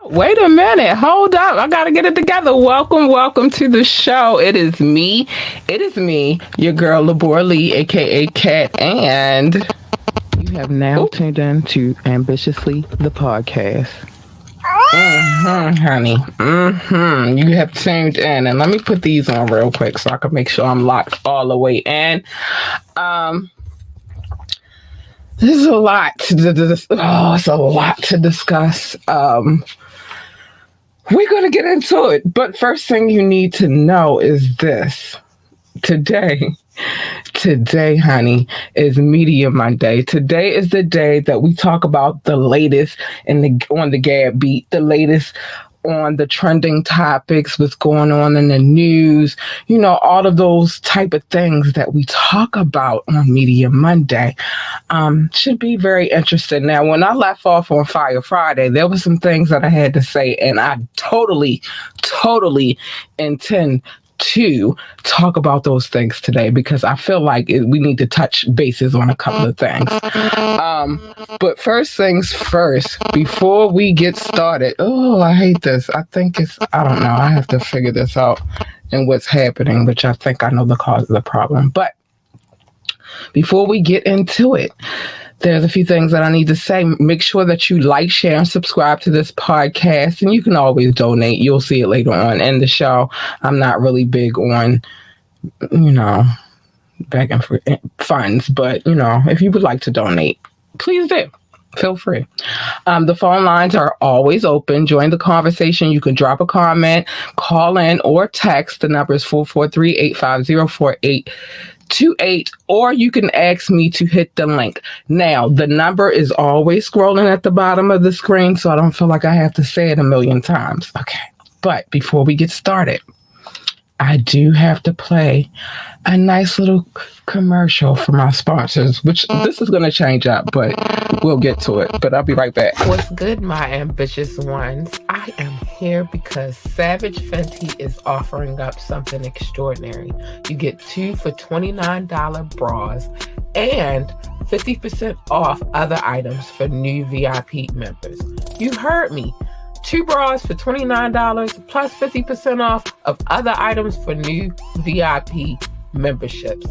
Wait a minute. Hold up. I got to get it together. Welcome to the show. It is me. Your girl, Labor Lee, aka Kat, and you have now tuned in to Ambitiously the podcast. Honey. You have tuned in, and let me put these on real quick so I can make sure I'm locked all the way in. This is a lot it's a lot to discuss. We're going to get into it. But first thing you need to know is this. Today, honey, is Media Monday. Today is the day that we talk about the latest on the GAB beat, the latest on the trending topics, what's going on in the news, all of those type of things that we talk about on Media Monday. Should be very interesting. Now, when I left off on Fire Friday, there were some things that I had to say, and I totally intend to talk about those things today because I feel like we need to touch bases on a couple of things. But first things first, before we get started, I hate this. I don't know. I have to figure this out and what's happening, which I think I know the cause of the problem. But before we get into it, there's a few things that I need to say. Make sure that you like, share, and subscribe to this podcast. And you can always donate. You'll see it later on in the show. I'm not really big on, begging for funds. But, if you would like to donate, please do. Feel free. The phone lines are always open. Join the conversation. You can drop a comment, call in, or text. The number is 443-850-4828, or you can ask me to hit the link. Now, the number is always scrolling at the bottom of the screen, so I don't feel like I have to say it a million times. Okay, but before we get started, I do have to play a nice little commercial for my sponsors, which this is going to change up, but we'll get to it. But I'll be right back. What's good, my ambitious ones? I am here because Savage Fenty is offering up something extraordinary. You get 2 for $29 bras and 50% off other items for new VIP members. You heard me. 2 bras for $29 plus 50% off of other items for new VIP memberships.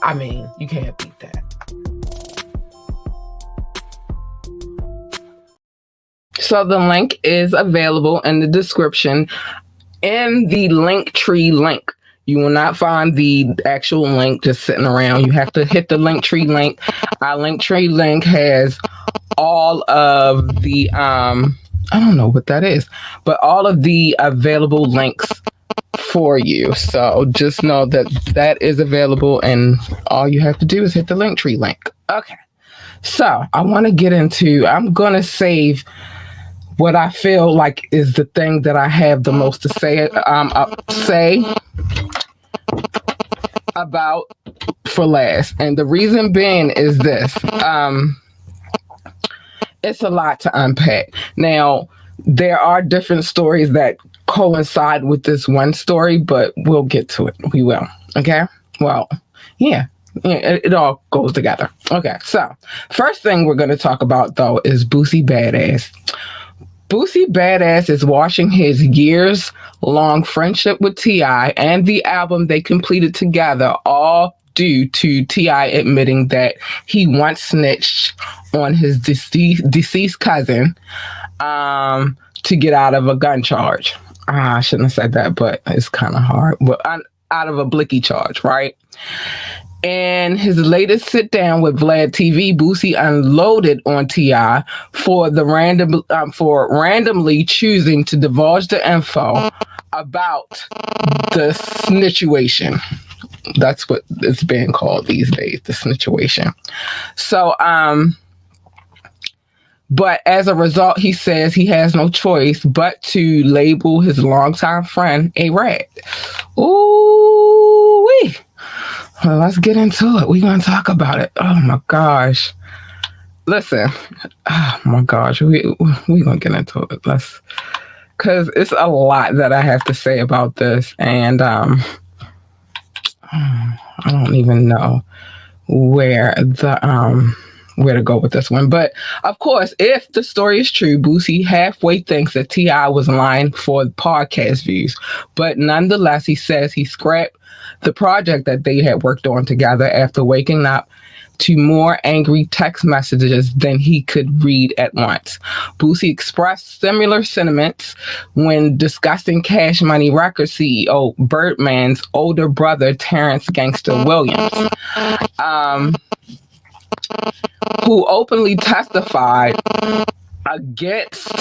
I mean, you can't beat that. So the link is available in the description in the Linktree link. You will not find the actual link just sitting around. You have to hit the Linktree link. Our Linktree link has all of the I don't know what that is, but all of the available links for you. So just know that is available, and all you have to do is hit the Linktree link. Okay. So I want to get into, I'm going to save what I feel like is the thing that I have the most to say about for last. And the reason being is this. It's a lot to unpack. Now, there are different stories that coincide with this one story, but we'll get to it. We will. Okay? Well, yeah, it all goes together. Okay, so first thing we're going to talk about, though, is Boosie Badass. Boosie Badass is washing his years-long friendship with T.I. and the album they completed together, all due to T.I. admitting that he once snitched on his deceased cousin to get out of a gun charge. I shouldn't have said that, but it's kind of hard. But out of a blicky charge, right? In his latest sit down with Vlad TV, Boosie unloaded on T.I. for randomly choosing to divulge the info about the snitchuation. That's what it's being called these days, the snitchuation. So, but as a result, he says he has no choice but to label his longtime friend a rat. Ooh-wee. Well, let's get into it. We're going to talk about it. Oh, my gosh. Listen. Oh, my gosh. We're going to get into it. Because it's a lot that I have to say about this. And I don't even know where where to go with this one. But of course, if the story is true, Boosie halfway thinks that T.I. was lying for podcast views. But nonetheless, he says he scrapped the project that they had worked on together after waking up to more angry text messages than he could read at once. Boosie expressed similar sentiments when discussing Cash Money Records CEO Birdman's older brother, Terrence Gangster Williams, who openly testified against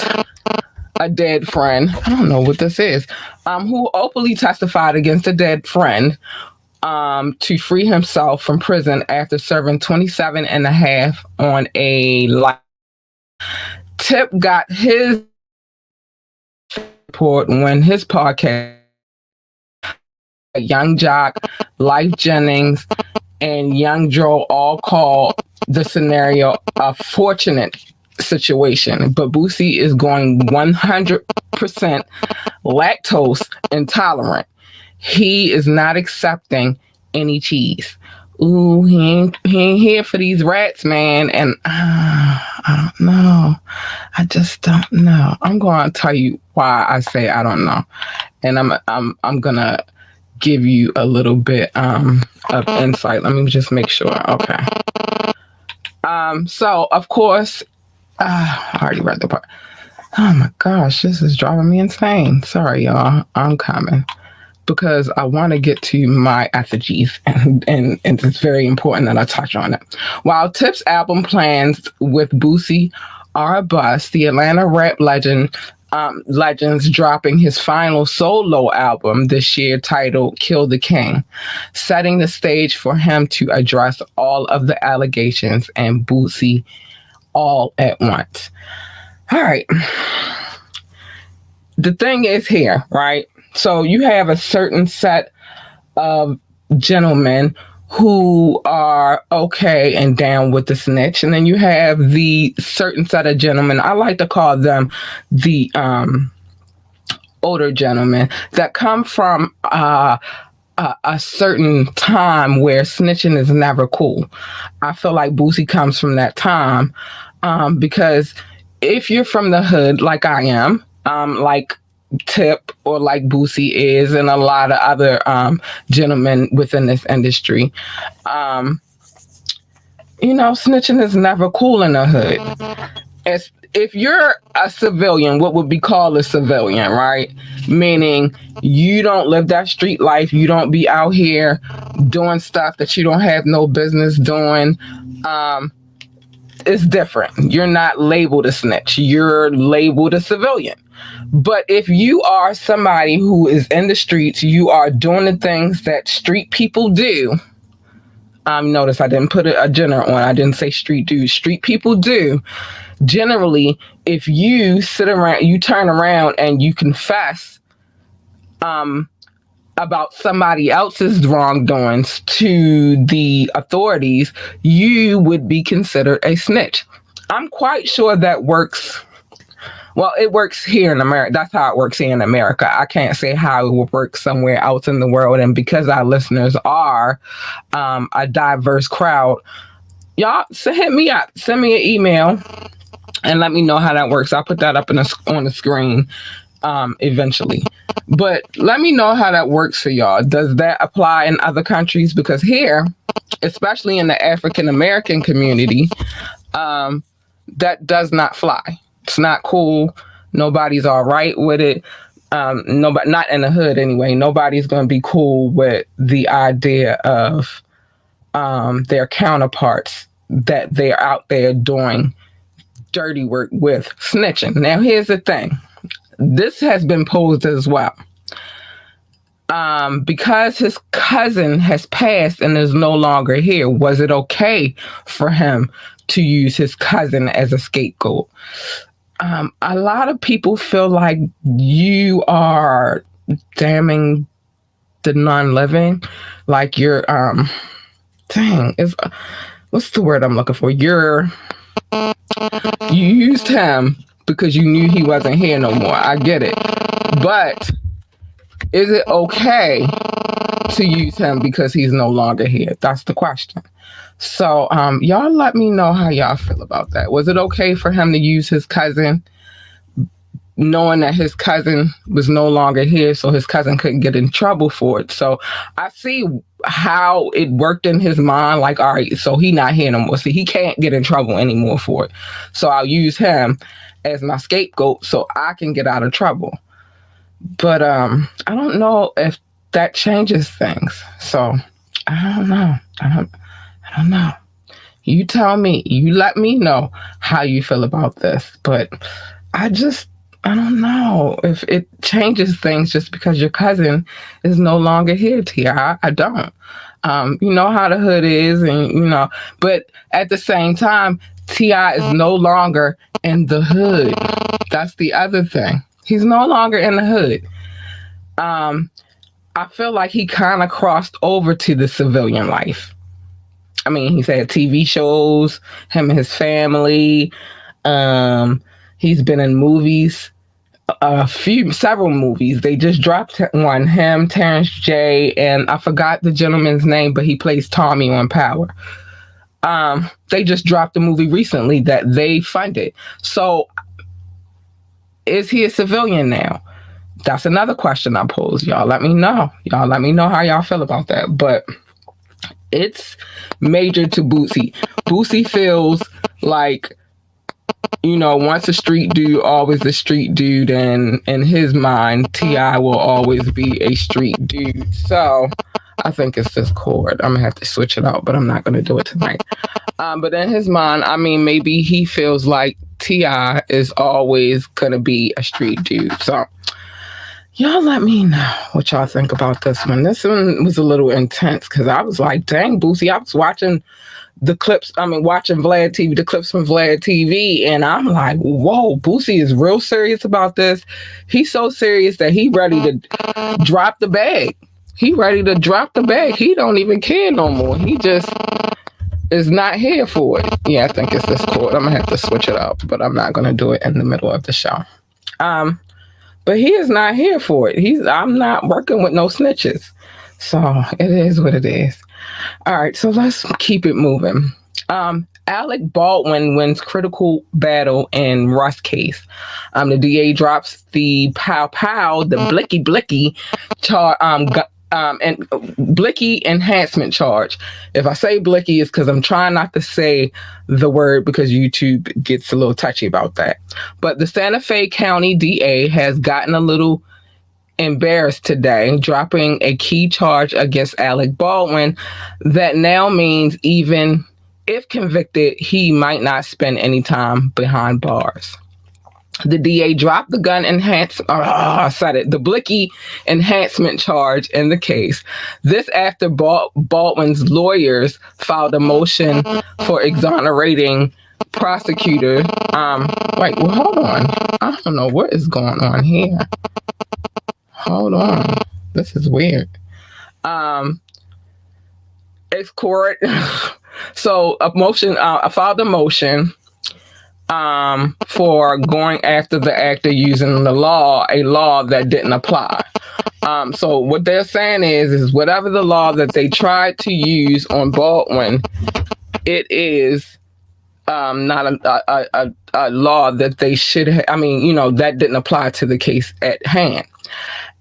a dead friend. I don't know what this is. Who openly testified against a dead friend to free himself from prison after serving 27 and a half on a life. Tip got his report when his podcast, Young Jock, Life Jennings, and Young Joe all called the scenario a fortunate situation, but Boosie is going 100% lactose intolerant. He is not accepting any cheese. Ooh, he ain't here for these rats, man. And I don't know. I just don't know. I'm going to tell you why I say I don't know, and I'm gonna give you a little bit of insight. Let me just make sure. Okay. So of course, I already read the part. Oh my gosh, this is driving me insane. Sorry, y'all. I'm coming because I want to get to my effigies, and it's very important that I touch on it. While Tip's album plans with Boosie are a bust, the Atlanta rap legend's dropping his final solo album this year titled Kill the King, setting the stage for him to address all of the allegations and Boosie all at once. All right. The thing is here, right? So you have a certain set of gentlemen who are okay and down with the snitch, and then you have the certain set of gentlemen, I like to call them the older gentlemen, that come from a certain time where snitching is never cool. I feel like Boosie comes from that time, because if you're from the hood like I am, like Tip or like Boosie is, and a lot of other gentlemen within this industry, snitching is never cool in the hood. If you're a civilian, what would be called a civilian, right? Meaning you don't live that street life. You don't be out here doing stuff that you don't have no business doing. It's different. You're not labeled a snitch. You're labeled a civilian. But if you are somebody who is in the streets, you are doing the things that street people do. Notice I didn't put a gender on. I didn't say street dudes. Street people do. Generally, if you sit around, you turn around and you confess about somebody else's wrongdoings to the authorities, you would be considered a snitch. I'm quite sure that works. Well, it works here in America. That's how it works here in America. I can't say how it will work somewhere else in the world. And because our listeners are a diverse crowd, y'all hit me up. Send me an email and let me know how that works. I'll put that up on the screen eventually. But let me know how that works for y'all. Does that apply in other countries? Because here, especially in the African American community, that does not fly. It's not cool. Nobody's all right with it. Nobody, not in the hood anyway. Nobody's going to be cool with the idea of their counterparts that they're out there doing dirty work with, snitching. Now, here's the thing. This has been posed as well. Because his cousin has passed and is no longer here, was it okay for him to use his cousin as a scapegoat? A lot of people feel like you are damning the non-living, like you're, what's the word I'm looking for? You used him because you knew he wasn't here no more. I get it. But Is it okay to use him because he's no longer here? That's the question. So, y'all let me know how y'all feel about that. Was it okay for him to use his cousin, knowing that his cousin was no longer here, so his cousin couldn't get in trouble for it? So I see how it worked in his mind. Like, all right, so he not here no more. See, he can't get in trouble anymore for it. So I'll use him as my scapegoat so I can get out of trouble. But I don't know if that changes things. So I don't know. I don't know. You tell me. You let me know how you feel about this. But I don't know if it changes things just because your cousin is no longer here, T.I. I don't. You know how the hood is, and but at the same time, T.I. is no longer in the hood. That's the other thing. He's no longer in the hood. I feel like he kind of crossed over to the civilian life. I mean, he's had TV shows, him and his family. He's been in movies, several movies. They just dropped one, him, Terrence J, and I forgot the gentleman's name, but he plays Tommy on Power. They just dropped a movie recently that they funded. So is he a civilian now? That's another question I pose. Y'all let me know. Y'all let me know how y'all feel about that. But it's major to Boosie. Boosie feels like, once a street dude, always a street dude. And in his mind, T.I. will always be a street dude. So I think it's this chord. I'm going to have to switch it out, but I'm not going to do it tonight. But in his mind, I mean, maybe he feels like T.I. is always going to be a street dude. So y'all let me know what y'all think about this one. This one was a little intense because I was like, dang, Boosie. I was watching the clips. Watching Vlad TV, the clips from Vlad TV. And I'm like, whoa, Boosie is real serious about this. He's so serious that he ready to drop the bag. He ready to drop the bag. He don't even care no more. He just is not here for it. Yeah, I think it's this chord. I'm going to have to switch it up, but I'm not going to do it in the middle of the show. But he is not here for it. I'm not working with no snitches. So it is what it is. All right, so let's keep it moving. Alec Baldwin wins critical battle in Russ case. The DA drops the the blicky charge, and blicky enhancement charge. If I say blicky, it's because I'm trying not to say the word because YouTube gets a little touchy about that. But the Santa Fe County DA has gotten a little embarrassed today, dropping a key charge against Alec Baldwin that now means even if convicted, he might not spend any time behind bars. The DA dropped the the blicky enhancement charge in the case. This after Baldwin's lawyers filed a motion for exonerating prosecutor. Hold on. I don't know what is going on here. Hold on. This is weird. It's court. So I filed a motion for going after the actor using a law that didn't apply. So what they're saying is whatever the law that they tried to use on Baldwin, it is not a law that they should have. That didn't apply to the case at hand.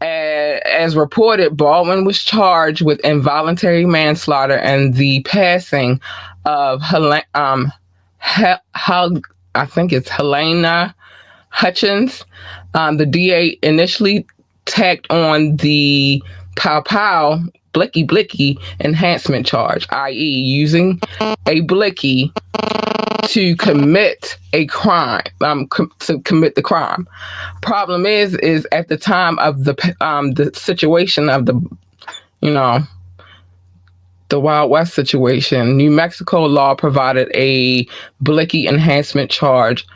As reported, Baldwin was charged with involuntary manslaughter and the passing of I think it's Helena Hutchins. The DA initially tacked on the blicky enhancement charge, i.e. using a blicky to commit a crime, to commit the crime. Problem is at the time of the situation of the Wild West situation, New Mexico law provided a blicky enhancement charge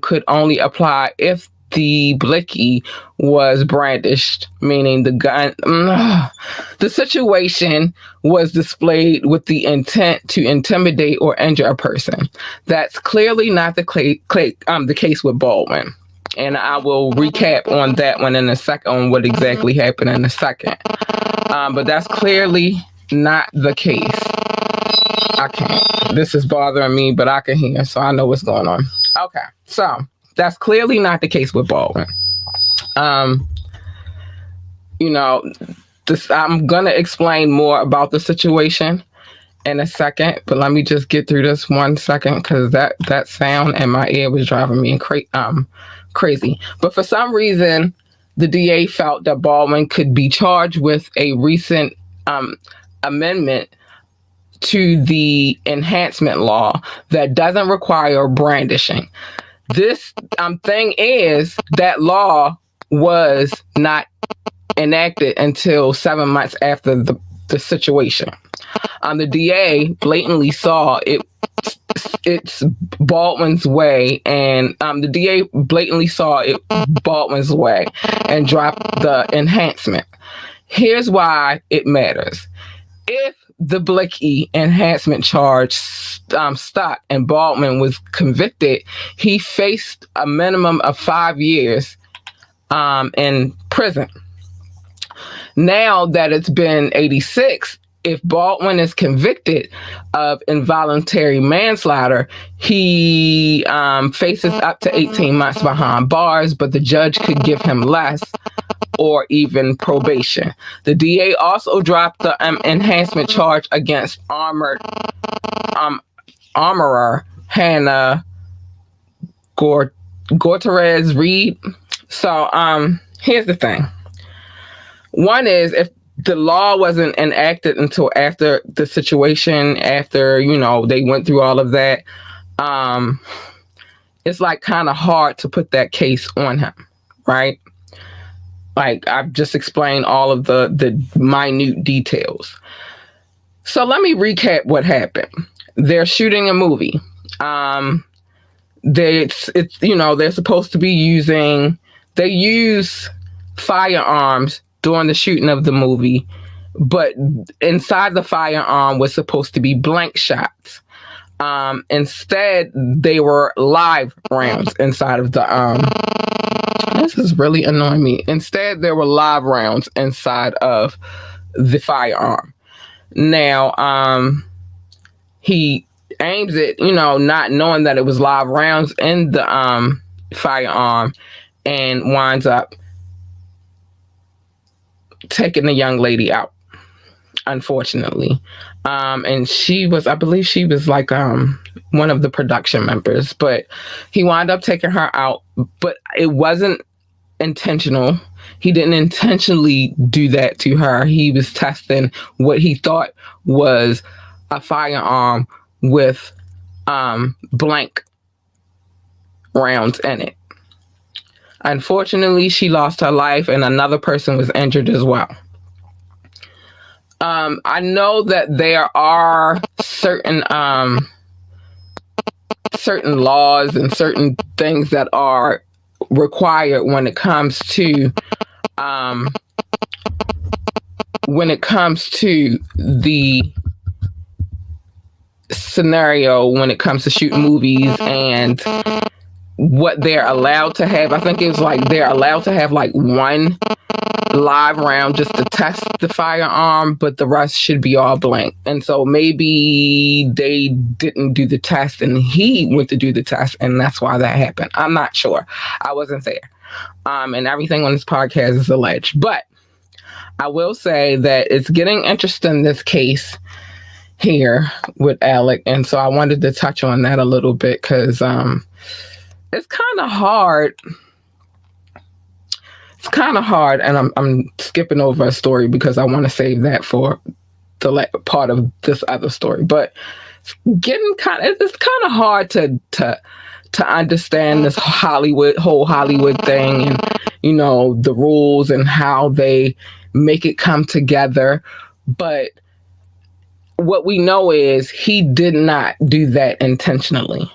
could only apply if the blicky was brandished, meaning the gun. The situation was displayed with the intent to intimidate or injure a person. That's clearly not the case with Baldwin. And I will recap on that one in a second, on what exactly happened in a second. But that's clearly not the case. I can't. This is bothering me, but I can hear, so I know what's going on. Okay, so that's clearly not the case with Baldwin. You know, I'm going to explain more about the situation in a second, but let me just get through this 1 second, because that sound in my ear was driving me crazy. But for some reason, the DA felt that Baldwin could be charged with a recent amendment to the enhancement law that doesn't require brandishing. This thing is, that law was not enacted until 7 months after the situation. The DA blatantly saw it's Baldwin's way, and the DA blatantly saw it Baldwin's way and dropped the enhancement. Here's why it matters. If the Blicky enhancement charge stuck and Baldwin was convicted, he faced a minimum of 5 years in prison. Now that it's been 86, if Baldwin is convicted of involuntary manslaughter, he faces up to 18 months behind bars, but the judge could give him less or even probation. The DA also dropped the enhancement charge against armorer Hannah Gortez Reed. So here's the thing. One is, if the law wasn't enacted until after the situation, after, they went through all of that, it's like kind of hard to put that case on him, right? Like, I've just explained all of the minute details. So let me recap what happened. They're shooting a movie. They're supposed to be they use firearms during the shooting of the movie, but inside the firearm was supposed to be blank shots. Instead, they were live rounds inside of this is really annoying me. Instead, there were live rounds inside of the firearm. Now, he aims it, not knowing that it was live rounds in the firearm, and winds up taking the young lady out, unfortunately. And I believe she was like one of the production members, but he wound up taking her out, but it wasn't intentional. He didn't intentionally do that to her. He was testing what he thought was a firearm with blank rounds in it. Unfortunately, she lost her life, and another person was injured as well. I know that there are certain laws and certain things that are required when it comes to the scenario, when it comes to shooting movies and what they're allowed to have. I think it was like they're allowed to have like one live round just to test the firearm, but the rest should be all blank. And so maybe they didn't do the test and he went to do the test, and that's why that happened. I'm not sure. I wasn't there. And everything on this podcast is alleged. But I will say that it's getting interesting, this case here with Alec. And so I wanted to touch on that a little bit, because it's kind of hard. It's kind of hard, and I'm skipping over a story because I want to save that for the part of this other story. But it's kind of hard to understand this whole Hollywood thing, and the rules and how they make it come together. But what we know is he did not do that intentionally.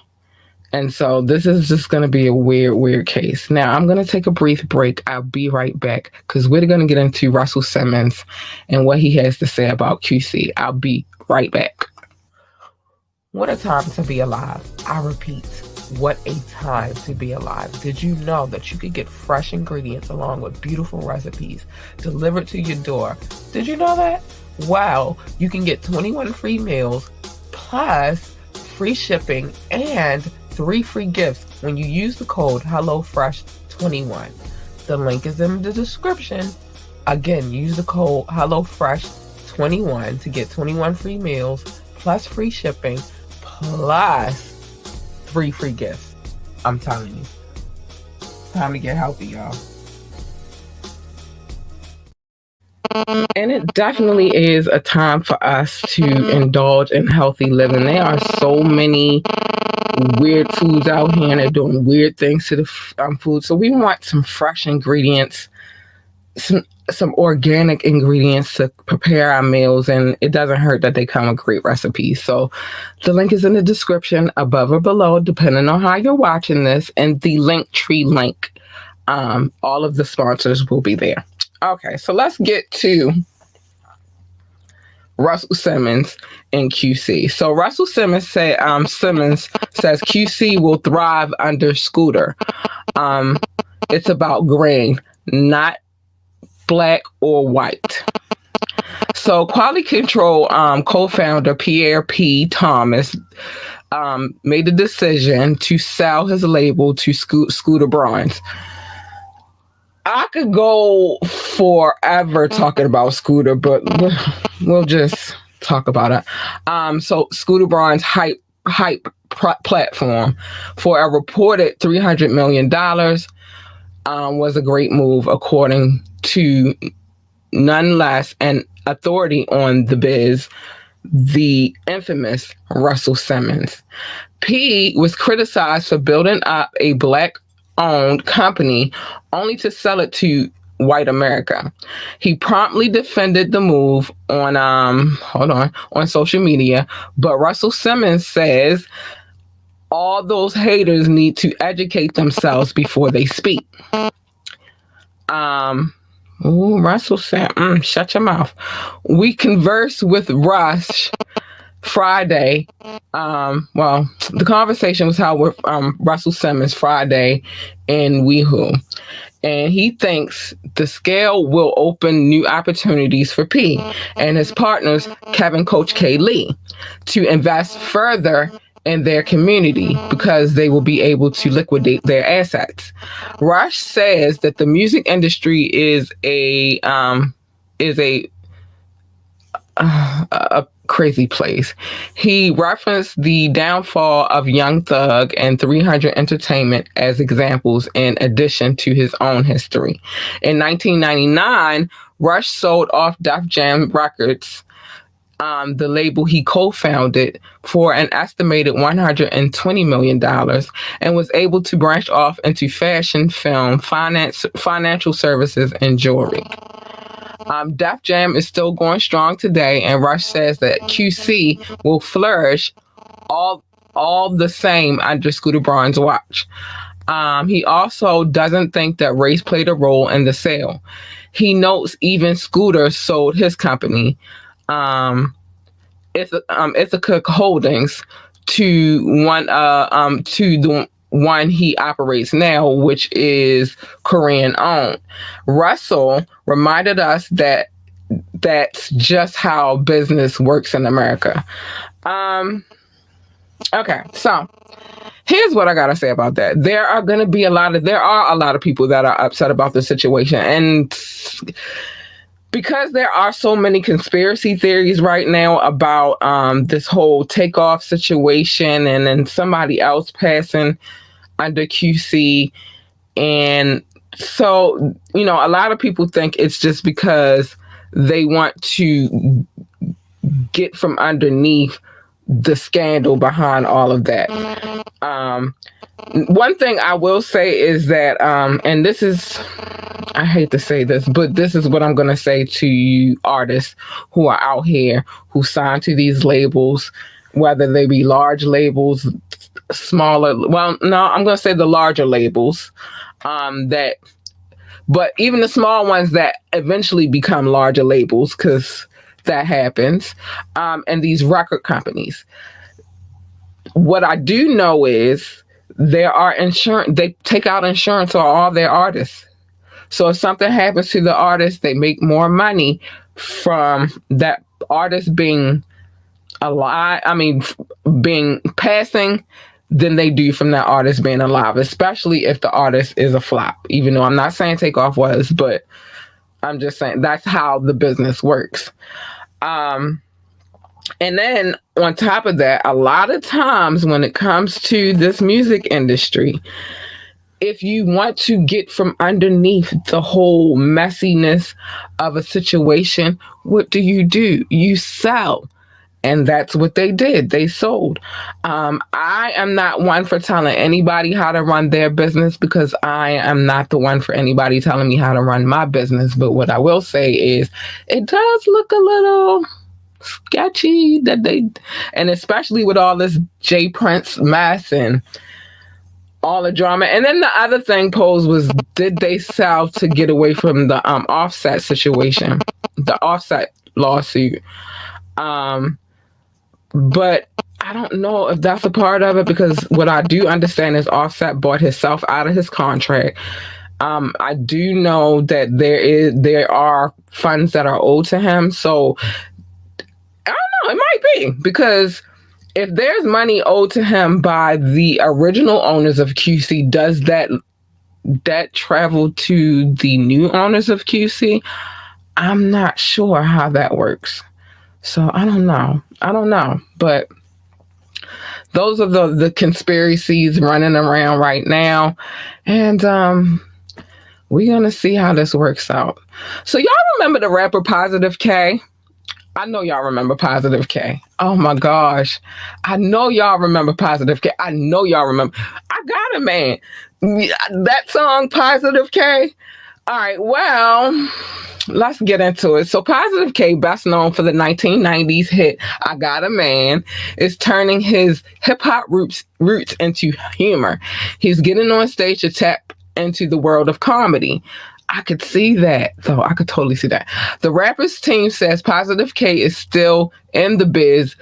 And so this is just going to be a weird case. Now, I'm going to take a brief break. I'll be right back, because we're going to get into Russell Simmons and what he has to say about QC. I'll be right back. What a time to be alive. I repeat, What a time to be alive. Did you know that you could get fresh ingredients along with beautiful recipes delivered to your door? Did you know that? Wow, you can get 21 free meals plus free shipping and 3 free gifts when you use the code HelloFresh21. The link is in the description. Again, use the code HelloFresh21 to get 21 free meals plus free shipping plus 3 free gifts. I'm telling you. It's time to get healthy, y'all. And it definitely is a time for us to indulge in healthy living. There are so many weird foods out here and they're doing weird things to the food. So we want some fresh ingredients, some organic ingredients to prepare our meals, and it doesn't hurt that they come with great recipes. So the link is in the description above or below, depending on how you're watching this, and the Linktree link. All of the sponsors will be there. Okay, so let's get to Russell Simmons and QC. So Russell Simmons says QC will thrive under Scooter. It's about green, not black or white. So Quality Control co-founder Pierre P. Thomas made the decision to sell his label to Scooter Braun's. I could go forever talking about Scooter, but we'll just talk about it. So Scooter Braun's hype platform for a reported $300 million was a great move, according to none less an authority on the biz, the infamous Russell Simmons. P was criticized for building up a Black-owned company only to sell it to white America. He promptly defended the move on social media, but Russell Simmons says all those haters need to educate themselves before they speak. Russell said, shut your mouth. We conversed with Rush Friday. The conversation was held with Russell Simmons Friday in WeWho. And he thinks the scale will open new opportunities for P and his partners, Kevin Coach K. Lee, to invest further in their community because they will be able to liquidate their assets. Rush says that the music industry is a crazy place. He referenced the downfall of Young Thug and 300 Entertainment as examples in addition to his own history. In 1999, Rush sold off Def Jam Records, the label he co-founded, for an estimated $120 million, and was able to branch off into fashion, film, financial services, and jewelry. Def Jam is still going strong today, and Rush says that QC will flourish all the same under Scooter Braun's watch. He also doesn't think that race played a role in the sale. He notes even Scooter sold his company, Ithaca Holdings, to the one he operates now, which is Korean owned. Russell reminded us that that's just how business works in America. Okay, so here's what I gotta say about that. There are a lot of people that are upset about the situation, and because there are so many conspiracy theories right now about this whole takeoff situation and then somebody else passing under QC. And so, a lot of people think it's just because they want to get from underneath the scandal behind all of that. One thing I will say is that, and this is, I hate to say this, but this is what I'm going to say to you artists who are out here, who sign to these labels, whether they be large labels, smaller, I'm going to say the larger labels, but even the small ones that eventually become larger labels, because that happens, and these record companies. What I do know is there are insurance. They take out insurance on all their artists. So if something happens to the artist, they make more money from that artist being alive. I mean, being passing than they do from that artist being alive, especially if the artist is a flop. Even though I'm not saying Takeoff was, but I'm just saying that's how the business works. And then on top of that, a lot of times when it comes to this music industry, if you want to get from underneath the whole messiness of a situation, what do? You sell. And that's what they did. They sold. I am not one for telling anybody how to run their business, because I am not the one for anybody telling me how to run my business. But what I will say is it does look a little sketchy that they, and especially with all this J Prince mess and all the drama. And then the other thing posed was, did they sell to get away from the Offset situation, the Offset lawsuit? But I don't know if that's a part of it, because what I do understand is Offset bought himself out of his contract. I do know that there are funds that are owed to him. So I don't know, it might be, because if there's money owed to him by the original owners of QC, does that travel to the new owners of QC? I'm not sure how that works. So I don't know. But those are the conspiracies running around right now. And we're going to see how this works out. So y'all remember the rapper Positive K? I know y'all remember Positive K. Oh my gosh. I know y'all remember Positive K. I know y'all remember. I got it, man. That song, Positive K. All right, well, let's get into it. So Positive K, best known for the 1990s hit I Got a Man, is turning his hip-hop roots into humor. He's getting on stage to tap into the world of comedy. I could see that, though. I could totally see that. The rapper's team says Positive K is still in the biz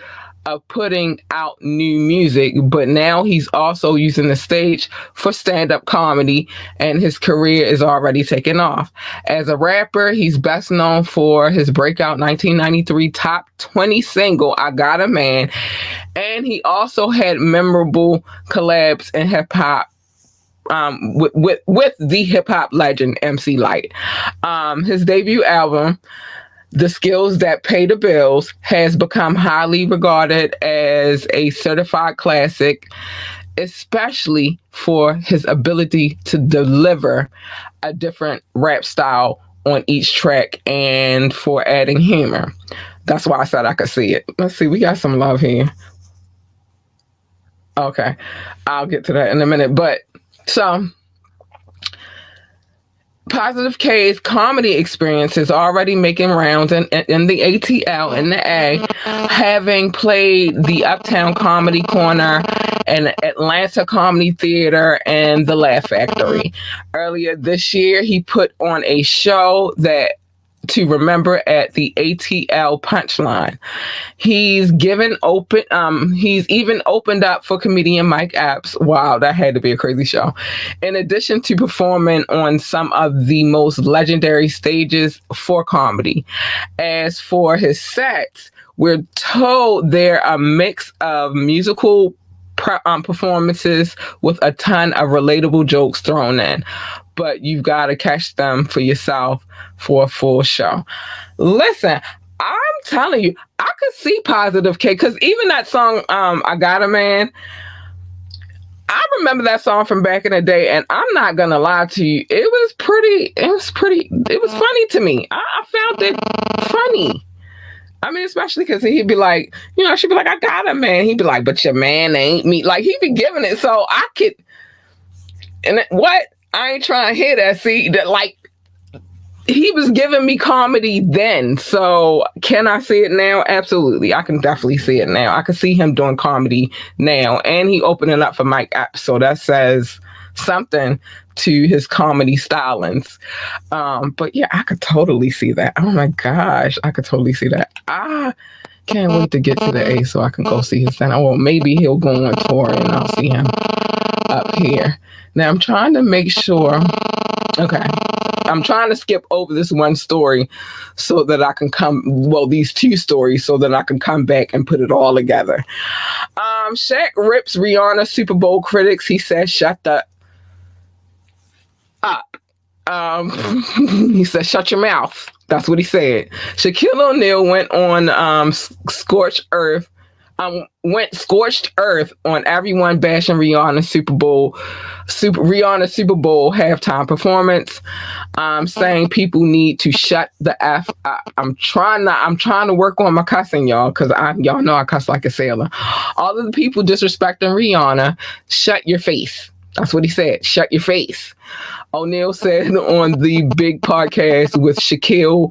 of putting out new music, but now he's also using the stage for stand-up comedy, and his career is already taking off. As a rapper, he's best known for his breakout 1993 top 20 single, I Got a Man, and he also had memorable collabs in hip-hop with the hip-hop legend MC Lyte. His debut album, The Skills That Pay the Bills, has become highly regarded as a certified classic, especially for his ability to deliver a different rap style on each track and for adding humor. That's why I said I could see it. Let's see, we got some love here. Okay, I'll get to that in a minute. But so Positive K's comedy experience is already making rounds in the ATL and the A, having played the Uptown Comedy Corner and Atlanta Comedy Theater and the Laugh Factory. Earlier this year, he put on a show to remember at the ATL Punchline. He's even opened up for comedian Mike Epps. Wow, that had to be a crazy show. In addition to performing on some of the most legendary stages for comedy. As for his sets, we're told they're a mix of musical performances with a ton of relatable jokes thrown in. But you've got to catch them for yourself for a full show. Listen, I'm telling you, I could see Positive K, because even that song, I Got a Man, I remember that song from back in the day, and I'm not gonna lie to you, it was funny to me. I found it funny. I mean, especially because he'd be like, she'd be like, I got a man. He'd be like, but your man ain't me. Like, he'd be giving it. So I could, I ain't trying to hear that. See, that, like, he was giving me comedy then. So can I see it now? Absolutely. I can definitely see it now. I can see him doing comedy now. And he opening up for Mike Epps. So that says something to his comedy stylings. But yeah, I could totally see that. Oh my gosh, I could totally see that. I can't wait to get to the A so I can go see his stand. Or maybe he'll go on tour and I'll see him. up here. Now I'm trying to make sure. Okay. I'm trying to skip over this one story so that I can these two stories so that I can come back and put it all together. Shaq rips Rihanna Super Bowl critics. He says, shut the up. He said, shut your mouth. That's what he said. Shaquille O'Neal went on scorched earth on everyone bashing Rihanna's Super Bowl halftime performance, saying people need to shut the F up. I'm trying to work on my cussing, y'all, because y'all know I cuss like a sailor. All of the people disrespecting Rihanna, shut your face. That's what he said. Shut your face. O'Neal said on the big podcast with Shaquille,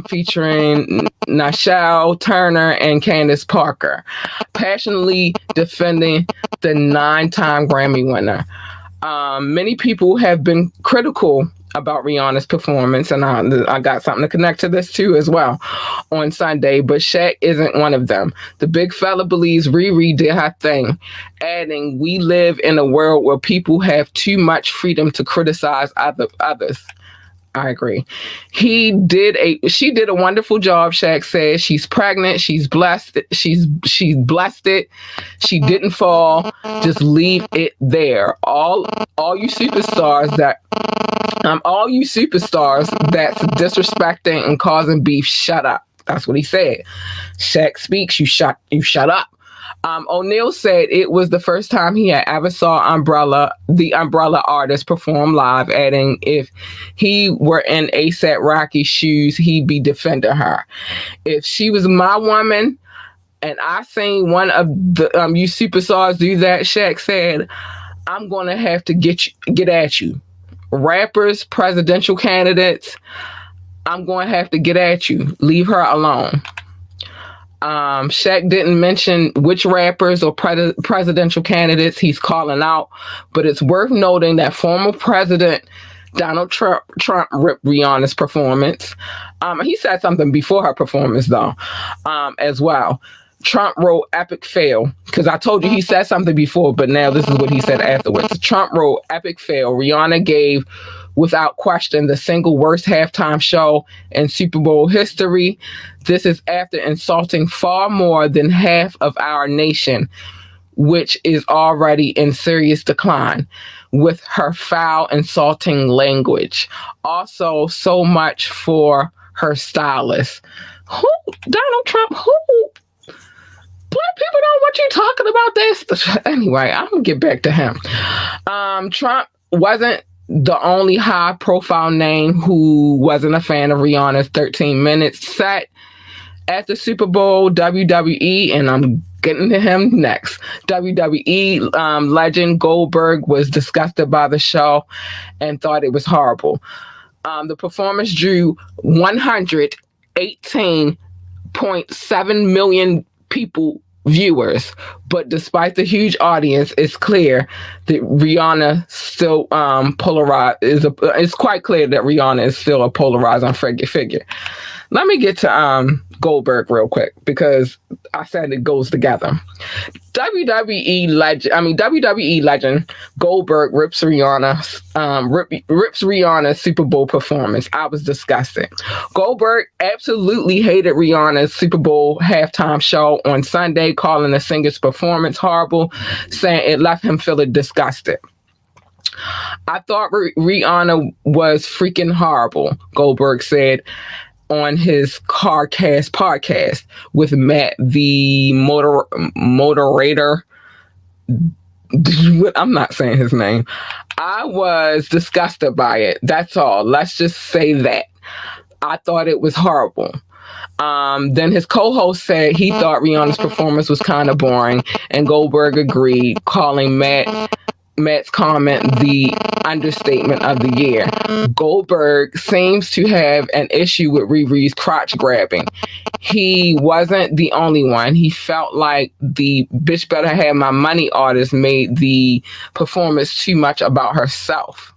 featuring Nichelle Turner and Candace Parker, passionately defending the 9-time Grammy winner. Many people have been critical about Rihanna's performance, and I got something to connect to this too as well on Sunday, but Shaq isn't one of them. The big fella believes Riri did her thing, adding, we live in a world where people have too much freedom to criticize others. I agree. She did a wonderful job, Shaq says. She's pregnant. She's blessed. She's blessed it. She didn't fall. Just leave it there. All you superstars that's disrespecting and causing beef, shut up. That's what he said. Shaq speaks, you shut up. O'Neal said it was the first time he had ever saw the Umbrella artist perform live, adding, if he were in A$AP Rocky's shoes, he'd be defending her. If she was my woman and I seen one of the you superstars do that, Shaq said, I'm going to have to get at you. Rappers, presidential candidates, I'm going to have to get at you. Leave her alone. Shaq didn't mention which rappers or presidential candidates he's calling out, but it's worth noting that former President Donald Trump ripped Rihanna's performance. He said something before her performance, though, as well. Trump wrote epic fail, because I told you he said something before, but now this is what he said afterwards. Trump wrote epic fail. Rihanna gave, without question, the single worst halftime show in Super Bowl history. This is after insulting far more than half of our nation, which is already in serious decline, with her foul, insulting language. Also, so much for her stylist. Who? Donald Trump? Who? Black people don't want you talking about this. Anyway, I'm going to get back to him. Trump wasn't the only high-profile name who wasn't a fan of Rihanna's 13 minutes set at the Super Bowl. WWE, and I'm getting to him next. WWE legend Goldberg was disgusted by the show and thought it was horrible. The performance drew 118.7 million viewers, but despite the huge audience, it's clear that Rihanna still it's quite clear that Rihanna is still a polarizing figure. Let me get to Goldberg real quick, because I said it goes together. WWE legend Goldberg rips Rihanna's Super Bowl performance. I was disgusted. Goldberg absolutely hated Rihanna's Super Bowl halftime show on Sunday, calling the singer's performance horrible, saying it left him feeling disgusted. I thought Rihanna was freaking horrible, Goldberg said on his CarCast podcast with Matt, the moderator. I'm not saying his name. I was disgusted by it. That's all. Let's just say that. I thought it was horrible. Then his co-host said he thought Rihanna's performance was kind of boring, and Goldberg agreed, calling Matt's comment the understatement of the year. Goldberg seems to have an issue with Riri's crotch grabbing. He wasn't the only one. He felt like the bitch better have my money artist made the performance too much about herself.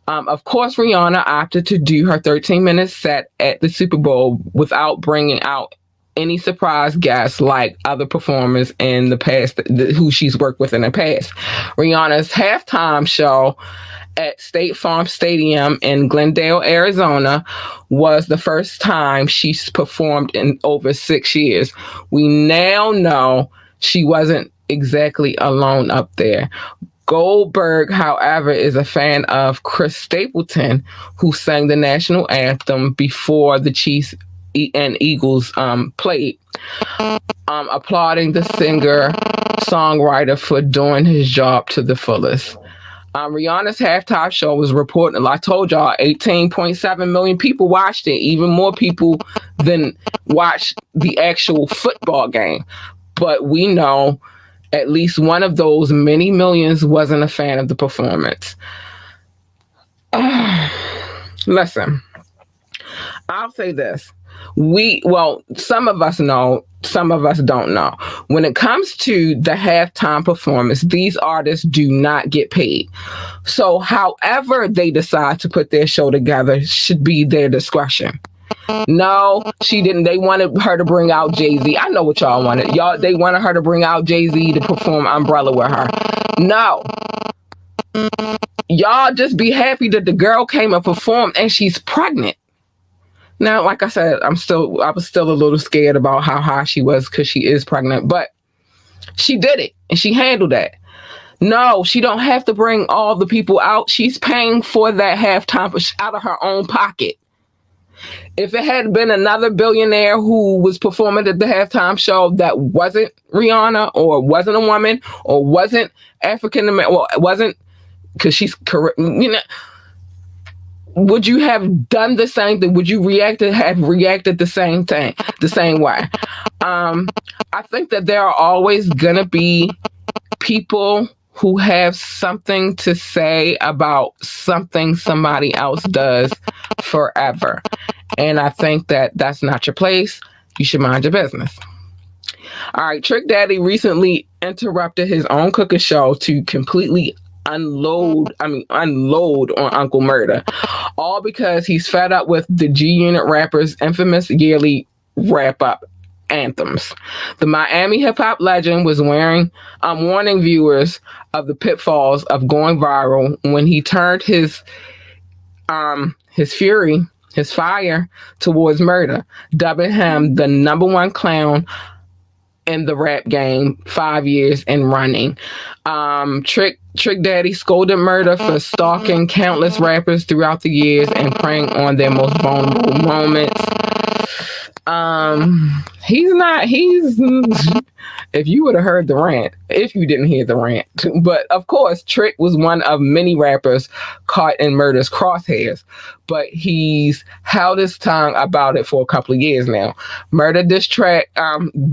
Of course, Rihanna opted to do her 13-minute set at the Super Bowl without bringing out any surprise guests like other performers in the past who she's worked with in the past. Rihanna's halftime show at State Farm Stadium in Glendale, Arizona, was the first time she's performed in over 6 years. We now know she wasn't exactly alone up there. Goldberg, however, is a fan of Chris Stapleton, who sang the national anthem before the Chiefs and Eagles played, applauding the singer-songwriter for doing his job to the fullest. Rihanna's halftime show was reported, I told y'all, 18.7 million people watched it. Even more people than watched the actual football game. But we know at least one of those many millions wasn't a fan of the performance. Listen, I'll say this. Some of us know, some of us don't know. When it comes to the halftime performance, these artists do not get paid. So however they decide to put their show together should be their discretion. No, she didn't. They wanted her to bring out Jay-Z. I know what y'all wanted. They wanted her to bring out Jay-Z to perform Umbrella with her. No. Y'all just be happy that the girl came and performed and she's pregnant. Now, like I said, I was still a little scared about how high she was because she is pregnant, but she did it and she handled that. No, she don't have to bring all the people out. She's paying for that halftime out of her own pocket. If it had been another billionaire who was performing at the halftime show that wasn't Rihanna or wasn't a woman or wasn't African American, well, it wasn't because she's correct, would you have done the same thing? Would you have reacted the same way? I think that there are always gonna be people who have something to say about something somebody else does forever. And I think that that's not your place. You should mind your business. All right, Trick Daddy recently interrupted his own cooking show to completely unload on Uncle Murda, all because he's fed up with the G Unit rappers' infamous yearly wrap-up anthems. The Miami hip-hop legend was warning viewers of the pitfalls of going viral when he turned his fire towards Murda, dubbing him the #1 clown in the rap game 5 years and running. Trick Daddy scolded Murda for stalking countless rappers throughout the years and preying on their most vulnerable moments. If you would have heard the rant, if you didn't hear the rant. But of course, Trick was one of many rappers caught in Murda's crosshairs, but he's held his tongue about it for a couple of years now. Murda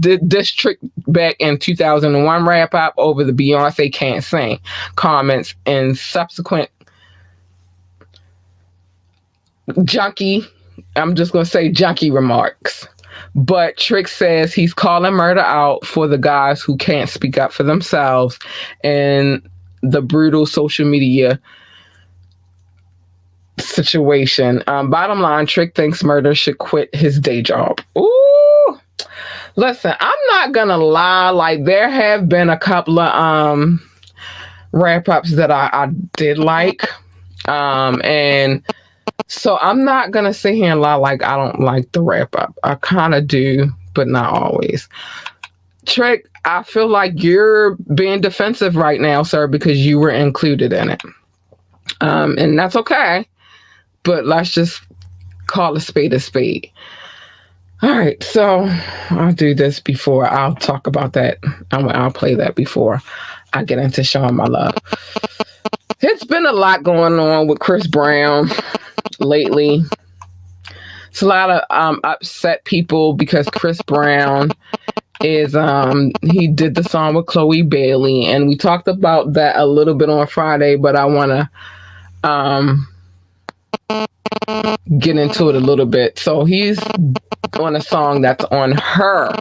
did this Trick back in 2001 wrap up over the Beyonce Can't Sing comments and subsequent junkie remarks. But Trick says he's calling Murda out for the guys who can't speak up for themselves and the brutal social media situation. Bottom line, Trick thinks Murda should quit his day job. Ooh! Listen, I'm not gonna lie, like there have been a couple of wrap-ups that I did like. And so I'm not going to sit here and lie like I don't like the wrap-up. I kind of do, but not always. Trick, I feel like you're being defensive right now, sir, because you were included in it. And that's okay, but let's just call a spade a spade. All right, so I'll do this before. I'll talk about that. I'll play that before I get into showing my love. It's been a lot going on with Chris Brown lately. It's a lot of upset people because Chris Brown is he did the song with Chloe Bailey, and we talked about that a little bit on Friday, but I want to get into it a little bit. So he's on a song that's on her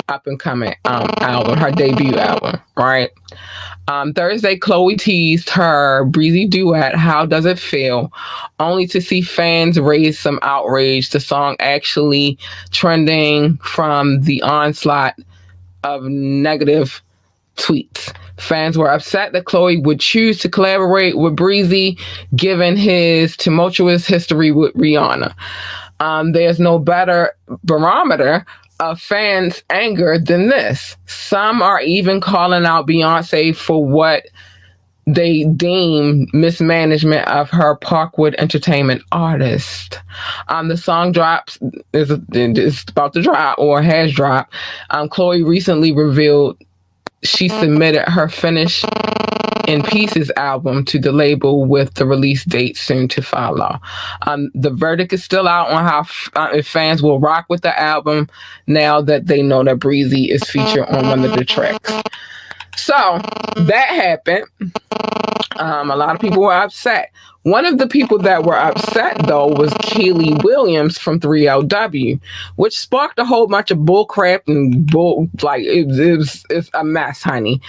up and coming album, her debut album, right? Thursday, Chloe teased her breezy duet, How Does It Feel, only to see fans raise some outrage. The song actually trending from the onslaught of negative tweets. Fans were upset that Chloe would choose to collaborate with Breezy, given his tumultuous history with Rihanna. There's no better barometer of fans' anger than this. Some are even calling out Beyonce for what they deem mismanagement of her Parkwood Entertainment artist. The song is about to drop or has dropped. Chloe recently revealed she submitted her Finish in Pieces album to the label with the release date soon to follow. The verdict is still out on how if fans will rock with the album now that they know that Breezy is featured on one of the tracks. So that happened. A lot of people were upset. One of the people that were upset, though, was Keely Williams from 3LW, which sparked a whole bunch of bull crap and it's a mess, honey.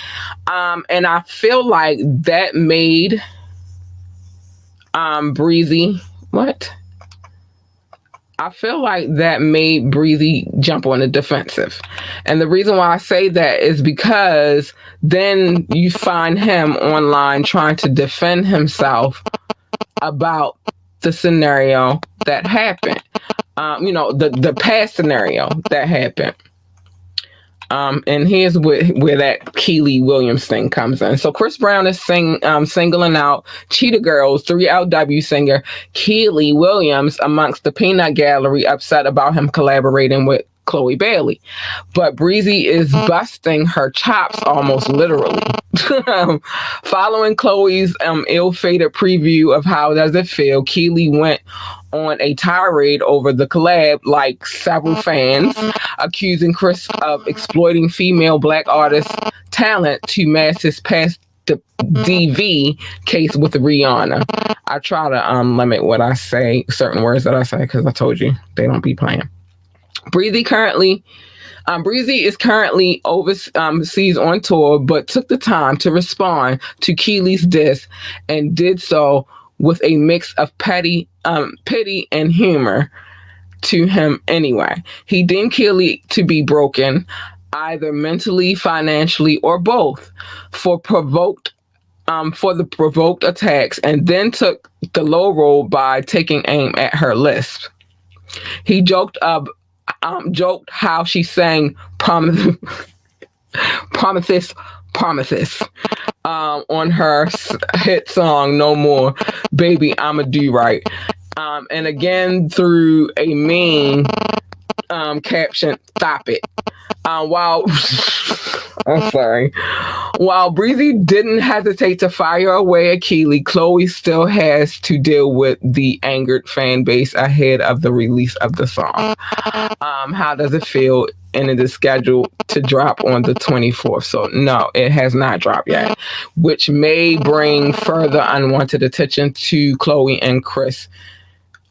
And I feel like that made Breezy I feel like that made Breezy jump on the defensive. And the reason why I say that is because then you find him online trying to defend himself about the scenario that happened. The past scenario that happened. And here's where that Keely Williams thing comes in. So Chris Brown is singling out Cheetah Girls 3LW singer Keely Williams amongst the peanut gallery, upset about him collaborating with Chloe Bailey. But Breezy is busting her chops almost literally. Following Chloe's ill-fated preview of How Does It Feel, Keely went on a tirade over the collab, like several fans, accusing Chris of exploiting female Black artists' talent to mask his past DV case with Rihanna. I try to limit what I say, certain words that I say, because I told you they don't be playing. Breezy is currently overseas on tour, but took the time to respond to Keely's diss and did so with a mix of pity and humor to him anyway. He deemed Keely to be broken, either mentally, financially, or both, for the provoked attacks, and then took the low road by taking aim at her lisp. He joked how she sang promises on her hit song No More, Baby I'ma Do Right, and again through a meme caption, Stop It. While Breezy didn't hesitate to fire away at Keely, Chloe still has to deal with the angered fan base ahead of the release of the song. How Does It Feel? And it is scheduled to drop on the 24th. So no, it has not dropped yet, which may bring further unwanted attention to Chloe and Chris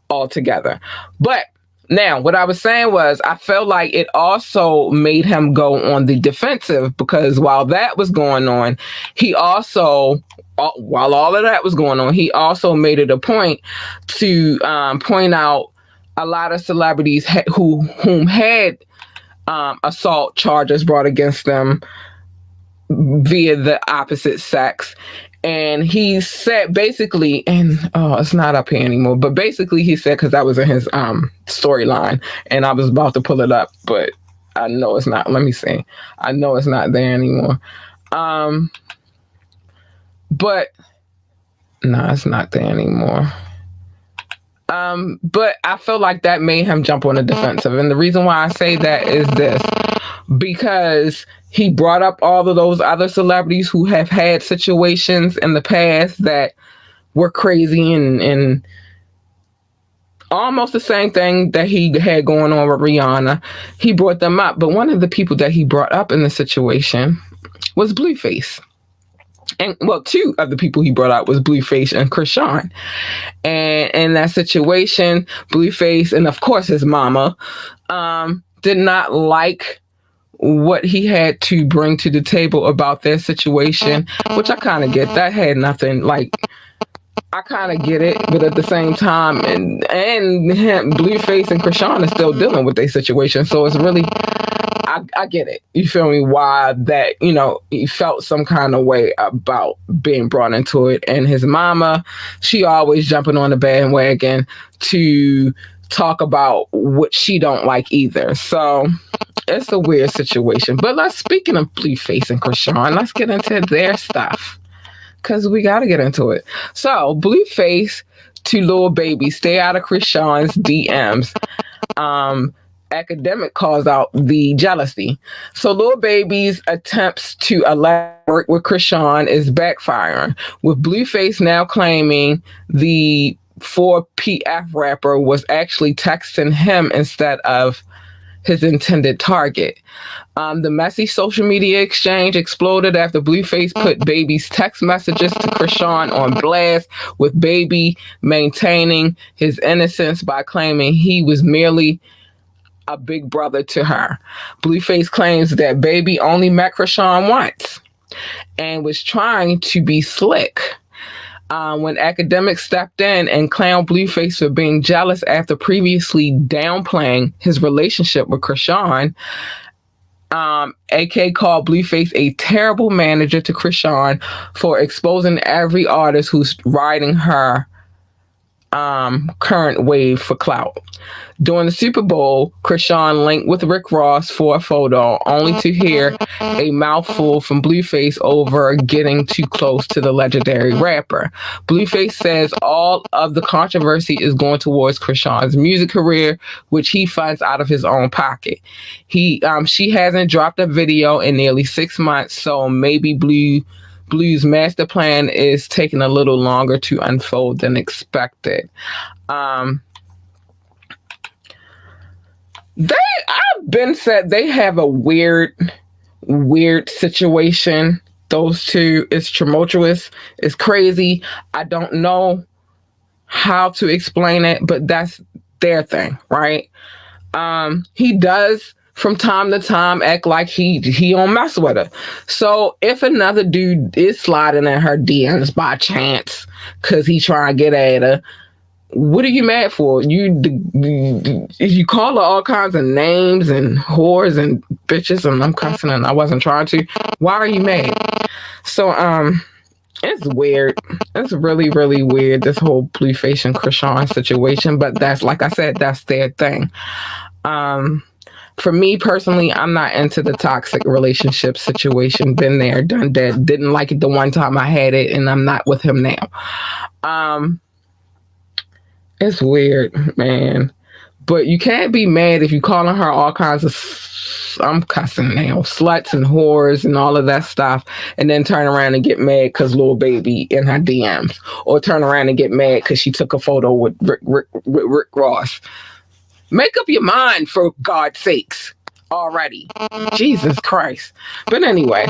altogether. But now, what I was saying was, I felt like it also made him go on the defensive, because while that was going on, he also, while all of that was going on, he also made it a point to point out a lot of celebrities whom had assault charges brought against them via the opposite sex. And he said basically, and it's not up here anymore, but basically he said, because that was in his storyline, and I was about to pull it up, but I know it's not. Let me see. I know it's not there anymore. But no, it's not there anymore. But I feel like that made him jump on the defensive. And the reason why I say that is this, because he brought up all of those other celebrities who have had situations in the past that were crazy and almost the same thing that he had going on with Rihanna. He brought them up. But one of the people that he brought up in the situation was Blueface. And well, two of the people he brought out was Blueface and Krishan. And in that situation, Blueface and of course his mama did not like what he had to bring to the table about their situation, which I kind of get. That had nothing like I kind of get it, but at the same time, and him, Blueface and Krishan are still dealing with their situation, so it's really I get it. You feel me? Why that, he felt some kind of way about being brought into it. And his mama, she always jumping on the bandwagon to talk about what she don't like either. So it's a weird situation. But speaking of Blueface and Krishan, let's get into their stuff. Because we got to get into it. So Blueface to Lil Baby, stay out of Krishan's DMs. Academic calls out the jealousy. So Lil Baby's attempts to work with Krishan is backfiring, with Blueface now claiming the 4PF rapper was actually texting him instead of his intended target. The messy social media exchange exploded after Blueface put Baby's text messages to Krishan on blast, with Baby maintaining his innocence by claiming he was merely a big brother to her. Blueface claims that Baby only met Krishan once and was trying to be slick. When Academic stepped in and clowned Blueface for being jealous after previously downplaying his relationship with Krishan, AK called Blueface a terrible manager to Krishan for exposing every artist who's riding her current wave for clout. During the Super Bowl, Krishan linked with Rick Ross for a photo, only to hear a mouthful from Blueface over getting too close to the legendary rapper. Blueface says all of the controversy is going towards Krishan's music career, which he funds out of his own pocket. She hasn't dropped a video in nearly 6 months, so maybe Blue's master plan is taking a little longer to unfold than expected. I've been said they have a weird situation. Those two, it's tumultuous, it's crazy. I don't know how to explain it, but that's their thing, right? He does from time to time act like he don't mess with her. So if another dude is sliding in her DMs by chance because he trying to get at her, what are you mad for? You call her all kinds of names and whores and bitches, and I'm cussing and I wasn't trying to. Why are you mad? So it's weird. It's really, really weird, this whole Blueface and Krishan situation. But that's, like I said, that's their thing. For me personally, I'm not into the toxic relationship situation. Been there, done that. Didn't like it the one time I had it, and I'm not with him now. It's weird, man. But you can't be mad if you calling her all kinds of, I'm cussing now, sluts and whores and all of that stuff, and then turn around and get mad because Lil Baby in her DMs, or turn around and get mad because she took a photo with Rick Ross. Make up your mind, for God's sakes, already. Jesus Christ. But anyway,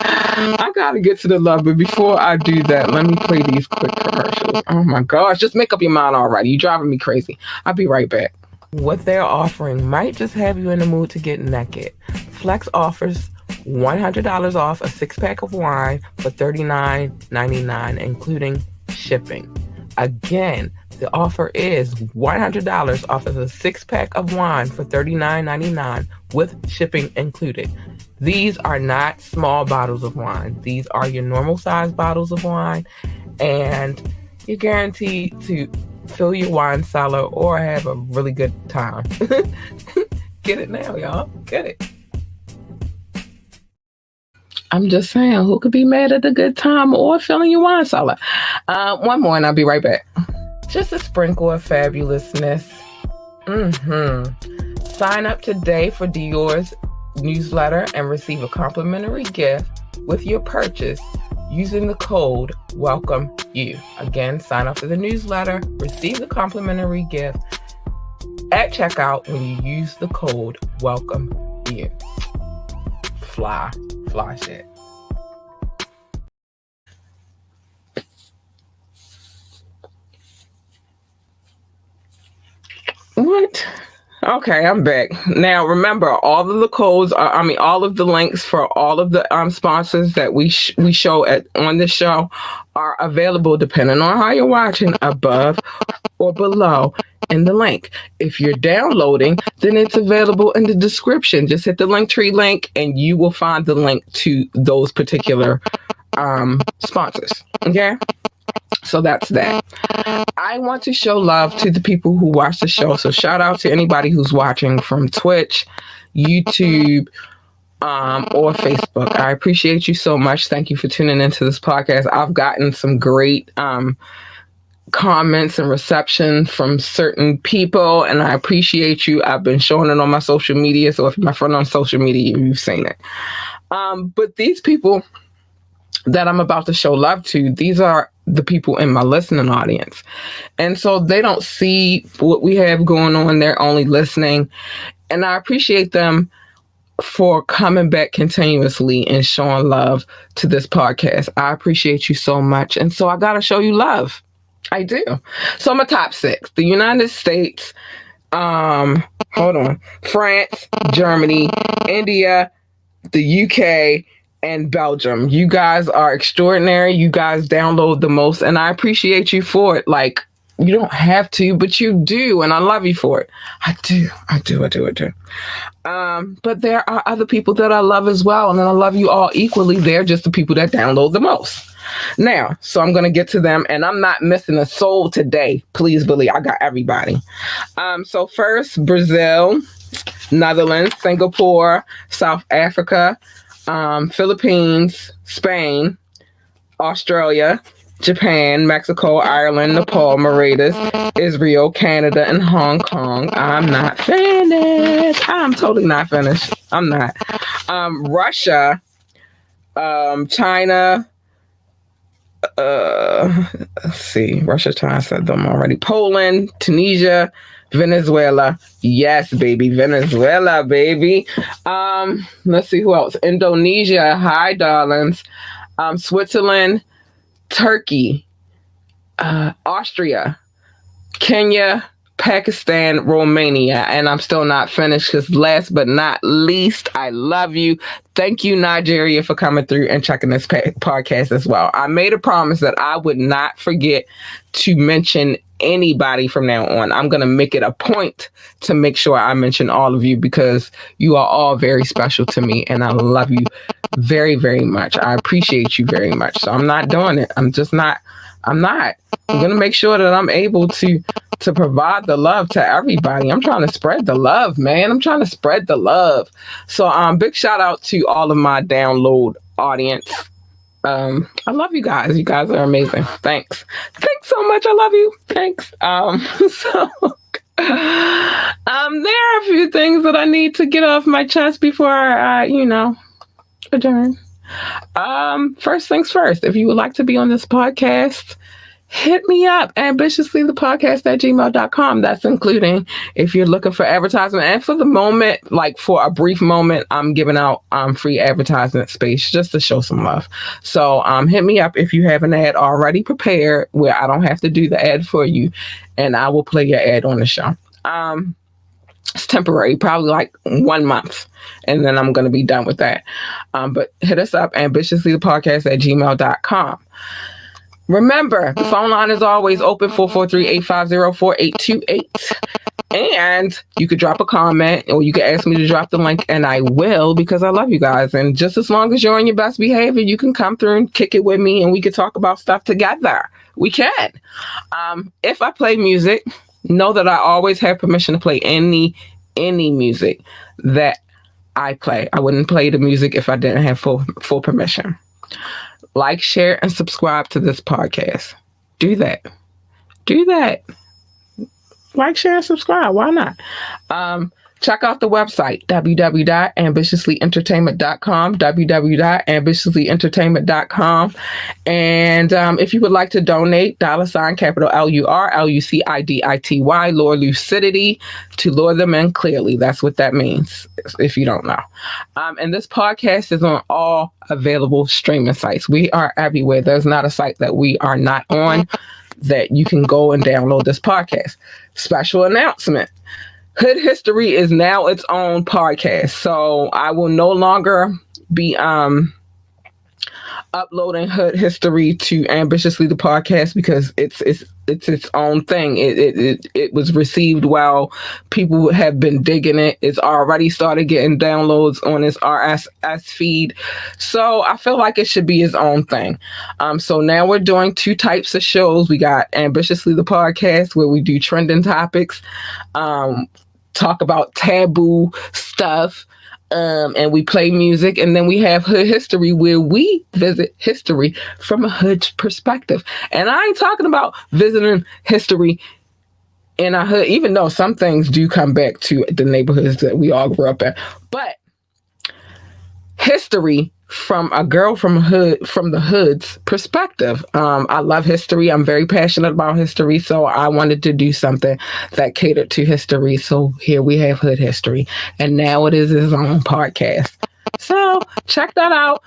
I gotta get to the love, but before I do that, let me play these quick commercials. Oh my gosh, just make up your mind already. You're driving me crazy. I'll be right back. What they're offering might just have you in the mood to get naked. Flex offers $100 off a 6-pack of wine for $39.99, including shipping. Again, the offer is $100 off of a 6-pack of wine for $39.99 with shipping included. These are not small bottles of wine. These are your normal size bottles of wine, and you're guaranteed to fill your wine cellar or have a really good time. Get it now, y'all. Get it. I'm just saying, who could be mad at a good time or filling your wine cellar? One more and I'll be right back. Just a sprinkle of fabulousness. Sign up today for Dior's newsletter and receive a complimentary gift with your purchase using the code WELCOMEYOU. Again, sign up for the newsletter, receive the complimentary gift at checkout when you use the code WELCOMEYOU. Fly shit. What? Okay, I'm back. Now, remember, all of the codes are, all of the links for all of the sponsors that we show on this show are available depending on how you're watching above or below in the link. If you're downloading, then it's available in the description. Just hit the Linktree link and you will find the link to those particular sponsors. Okay? So that's that. I want to show love to the people who watch the show. So shout out to anybody who's watching from Twitch, YouTube, or Facebook. I appreciate you so much. Thank you for tuning into this podcast. I've gotten some great comments and reception from certain people, and I appreciate you. I've been showing it on my social media. So if you're my friend on social media, you've seen it. But these people that I'm about to show love to, these are the people in my listening audience. And so they don't see what we have going on. They're only listening. And I appreciate them for coming back continuously and showing love to this podcast. I appreciate you so much. And so I got to show you love. I do. So my top 6, the United States, France, Germany, India, the UK, and Belgium. You guys are extraordinary. You guys download the most, and I appreciate you for it. Like, you don't have to, but you do, and I love you for it. I do. But there are other people that I love as well, and I love you all equally. They're just the people that download the most. Now, so I'm going to get to them, and I'm not missing a soul today. Please believe I got everybody. So first, Brazil, Netherlands, Singapore, South Africa, Philippines, Spain, Australia, Japan, Mexico, Ireland, Nepal, Mauritius, Israel, Canada, and Hong Kong. I'm not finished. I'm totally not finished. I'm not. Russia, China, let's see, Russia, China, I said them already. Poland, Tunisia, Venezuela. Yes, baby. Venezuela, baby. Let's see who else. Indonesia. Hi, darlings. Switzerland, Turkey, Austria, Kenya, Pakistan, Romania. And I'm still not finished because last but not least, I love you. Thank you, Nigeria, for coming through and checking this podcast as well. I made a promise that I would not forget to mention anybody from now on. I'm going to make it a point to make sure I mention all of you because you are all very special to me and I love you very, very much. I appreciate you very much. So I'm not doing it. I'm going to make sure that I'm able to provide the love to everybody. I'm trying to spread the love, man. I'm trying to spread the love. So big shout out to all of my download audience. I love you guys. You guys are amazing. Thanks so much. I love you. Thanks. There are a few things that I need to get off my chest before I adjourn. First things first, if you would like to be on this podcast, hit me up, ambitiouslythepodcast@gmail.com. That's including if you're looking for advertisement. And for the moment, like for a brief moment, I'm giving out free advertisement space just to show some love. So hit me up if you have an ad already prepared where I don't have to do the ad for you, and I will play your ad on the show. It's temporary, probably like 1 month, and then I'm going to be done with that. But hit us up, ambitiouslythepodcast@gmail.com. Remember, the phone line is always open, 443-850-4828. And you could drop a comment or you could ask me to drop the link and I will because I love you guys. And just as long as you're on your best behavior, you can come through and kick it with me and we can talk about stuff together. We can. If I play music, know that I always have permission to play any music that I play. I wouldn't play the music if I didn't have full permission. Like, share, and subscribe to this podcast. Do that. Like, share, and subscribe. Why not? Check out the website, www.ambitiouslyentertainment.com, www.ambitiouslyentertainment.com. And if you would like to donate, $ capital LURLUCIDITY, Lure Lucidity, to lure them in clearly. That's what that means, if you don't know. And this podcast is on all available streaming sites. We are everywhere. There's not a site that we are not on that you can go and download this podcast. Special announcement. Hood History is now its own podcast. So I will no longer be uploading Hood History to Ambitiously the podcast because it's its own thing. It was received well. People have been digging it. It's already started getting downloads on its RSS feed. So I feel like it should be its own thing. So now we're doing two types of shows. We got Ambitiously the podcast where we do trending topics, talk about taboo stuff, and we play music. And then we have Hood History where we visit history from a hood perspective. And I ain't talking about visiting history in our hood, even though some things do come back to the neighborhoods that we all grew up in. But history from a girl from the hood's perspective. I love history. I'm very passionate about history, so I wanted to do something that catered to history. So here we have Hood History, and now it is its own podcast. So check that out.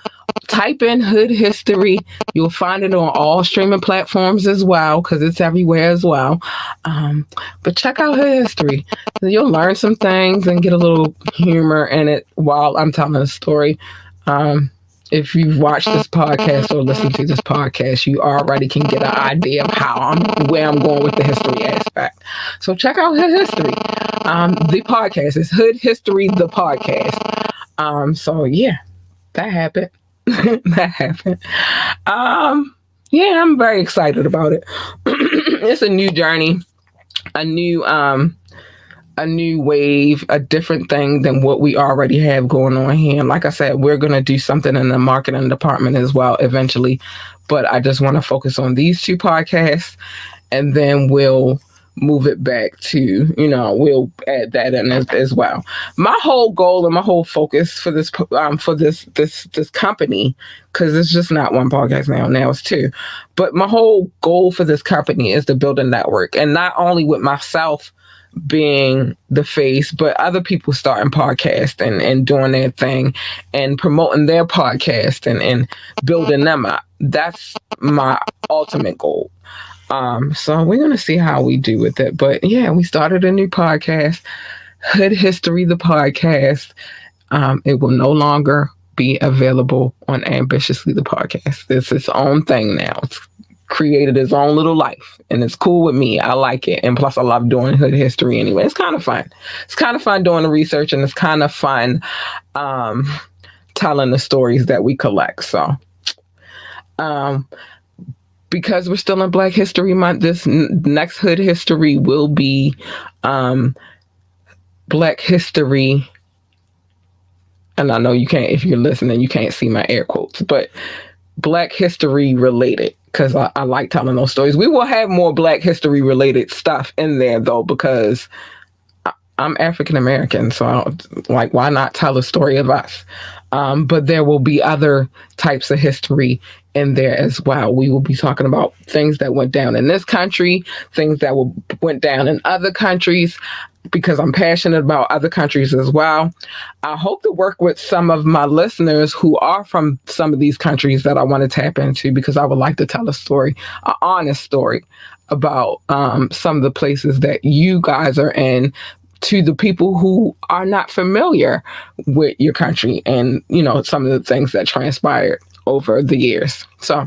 Type in Hood History. You'll find it on all streaming platforms as well, because it's everywhere as well. But check out Hood History. You'll learn some things and get a little humor in it while I'm telling a story. If you've watched this podcast or listened to this podcast, you already can get an idea of where I'm going with the history aspect. So check out Hood History. The podcast is Hood History, the podcast. So yeah, that happened. That happened. Yeah, I'm very excited about it. It's a new journey, a new wave, a different thing than what we already have going on here. And like I said, we're going to do something in the marketing department as well eventually. But I just want to focus on these two podcasts, and then we'll move it back to, we'll add that in as well. My whole goal and my whole focus for this company, because it's just not one podcast now it's two. But my whole goal for this company is to build a network, and not only with myself being the face, but other people starting podcasts and doing their thing and promoting their podcast and building them up. That's my ultimate goal. So we're going to see how we do with it. But yeah, we started a new podcast, Hood History, the podcast. It will no longer be available on Ambitiously, the podcast. It's its own thing now. It's created its own little life, and it's cool with me. I like it. And plus I love doing Hood History anyway. It's kind of fun. It's kind of fun doing the research, and it's kind of fun telling the stories that we collect. So because we're still in Black History Month, this next Hood History will be Black History. And I know you can't, if you're listening, you can't see my air quotes, but Black History related, because I like telling those stories. We will have more Black History related stuff in there though, because I'm African American, so why not tell a story of us? But there will be other types of history in there as well. We will be talking about things that went down in this country, things that went down in other countries, because I'm passionate about other countries as well. I hope to work with some of my listeners who are from some of these countries that I want to tap into, because I would like to tell a story, an honest story about some of the places that you guys are in, to the people who are not familiar with your country and, some of the things that transpired over the years. So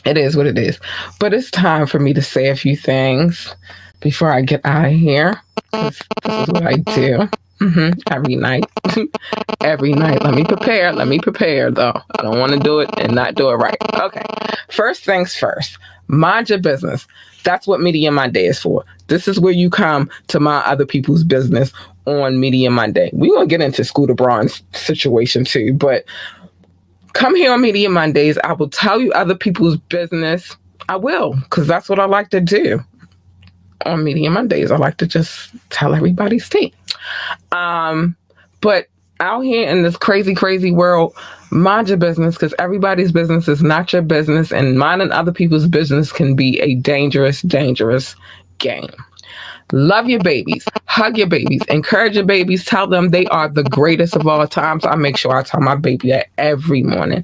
it is what it is. But it's time for me to say a few things before I get out of here. This is what I do every night. Every night. Let me prepare though. I don't want to do it and not do it right. Okay. First things first. Mind your business. That's what Media Monday is for. This is where you come to mind other people's business on Media Monday. We're going to get into Scooter Braun's situation too, but come here on Media Mondays. I will tell you other people's business. I will, because that's what I like to do on Media Mondays. I like to just tell everybody's tea. But out here in this crazy, crazy world, mind your business, because everybody's business is not your business, and minding other people's business can be a dangerous, dangerous game. Love your babies, hug your babies, encourage your babies, tell them they are the greatest of all times. I make sure I tell my baby that every morning.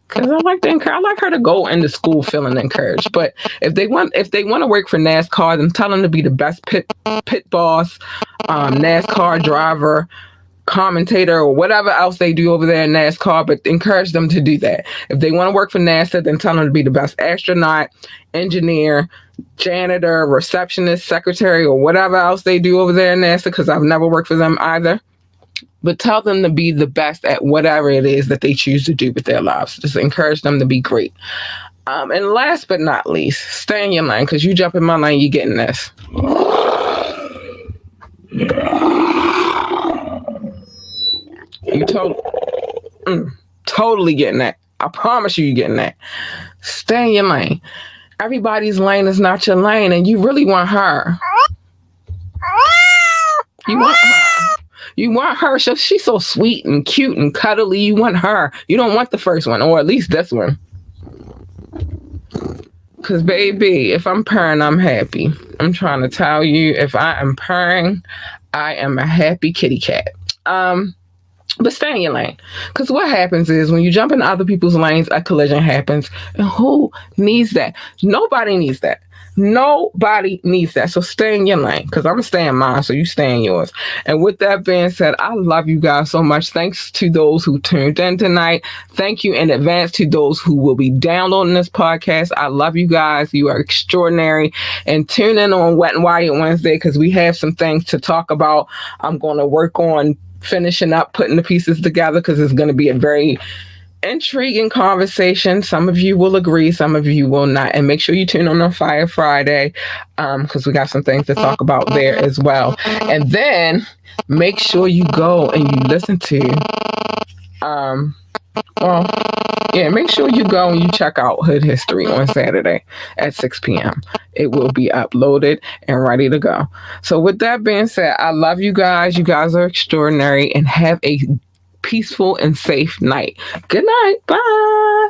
Because I like to encourage. I like her to go into school feeling encouraged. But if they want to work for NASCAR, then tell them to be the best pit boss, NASCAR driver, commentator, or whatever else they do over there in NASCAR. But encourage them to do that. If they want to work for NASA, then tell them to be the best astronaut, engineer, janitor, receptionist, secretary, or whatever else they do over there in NASA. Because I've never worked for them either. But tell them to be the best at whatever it is that they choose to do with their lives. Just encourage them to be great. And last but not least, stay in your lane, because you jump in my lane, you're getting this. You totally getting that. I promise you're getting that. Stay in your lane. Everybody's lane is not your lane, and you really want her. You want her. You want her. She's so sweet and cute and cuddly. You want her. You don't want the first one, or at least this one. Because, baby, if I'm purring, I'm happy. I'm trying to tell you, if I am purring, I am a happy kitty cat. But stay in your lane. Because what happens is when you jump in other people's lanes, a collision happens. And who needs that? Nobody needs that. Nobody needs that. So stay in your lane, because I'm going to stay in mine, so you stay in yours. And with that being said, I love you guys so much. Thanks to those who tuned in tonight. Thank you in advance to those who will be downloading this podcast. I love you guys. You are extraordinary. And tune in on Wet and Wired Wednesday, because we have some things to talk about. I'm going to work on finishing up, putting the pieces together, because it's going to be a very intriguing conversation. Some of you will agree, some of you will not. And make sure you tune on Fire Friday, because we got some things to talk about there as well. And then make sure you go and you listen to make sure you go and you check out Hood History on Saturday at 6 p.m. It will be uploaded and ready to go. So with that being said, I love you guys. You guys are extraordinary, and have a peaceful and safe night. Good night. Bye.